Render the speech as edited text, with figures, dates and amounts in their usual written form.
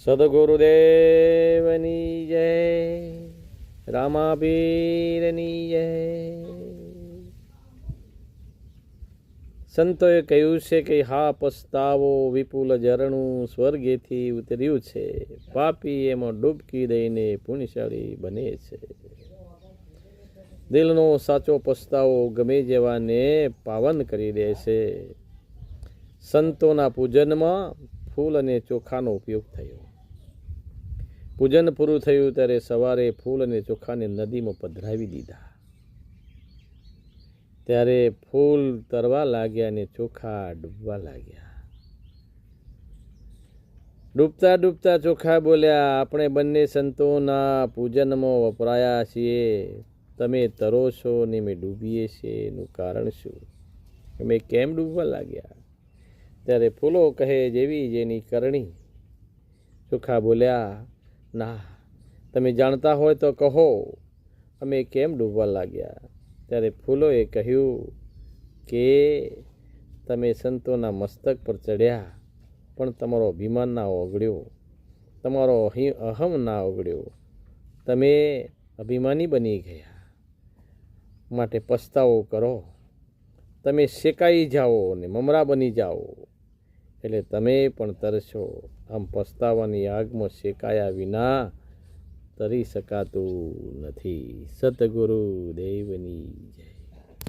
સદગુરુદેવની જય, રામાપીરની જય. સંતોએ કહ્યું છે કે હા પસ્તાવો વિપુલ ઝરણું સ્વર્ગેથી ઉતર્યું છે, પાપી એમાં ડૂબકી દઈને પુણ્યશાળી બને છે. દિલનો સાચો પસ્તાવો ગમે જેવાને પાવન કરી દે છે. સંતોના પૂજનમાં ફૂલ અને ચોખાનો ઉપયોગ થયો. પૂજન પૂરું થયું ત્યારે સવારે ફૂલ અને ચોખાને નદીમાં પધરાવી દીધા. ત્યારે ફૂલ તરવા લાગ્યા અને ચોખા ડૂબવા લાગ્યા. ડૂબતા ડૂબતા ચોખા બોલ્યા, આપણે બંને સંતોના પૂજનમાં વપરાયા છીએ, તમે તરો છો ને મેં ડૂબીએ છીએ, એનું કારણ શું? અમે કેમ ડૂબવા લાગ્યા? ત્યારે ફૂલો કહે જેવી જેની કરણી. ચોખા બોલ્યા, ના, તમે જાણતા હોય તો કહો, અમે કેમ ડૂબવા લાગ્યા? ત્યારે ફૂલોએ કહ્યું કે તમે સંતોના મસ્તક પર ચડ્યા, પણ તમારો અભિમાન ના ઓગળ્યો, તમારો અહમ ના ઓગળ્યો, તમે અભિમાની બની ગયા, માટે પસ્તાવો કરો. તમે શેકાઈ જાઓ ને મમરા બની જાઓ, એટલે તમે પણ તરશો. આમ પસ્તાવાની આગમાં શેકાયા વિના તરી શકાતું નથી. સતગુરુ દેવની જય.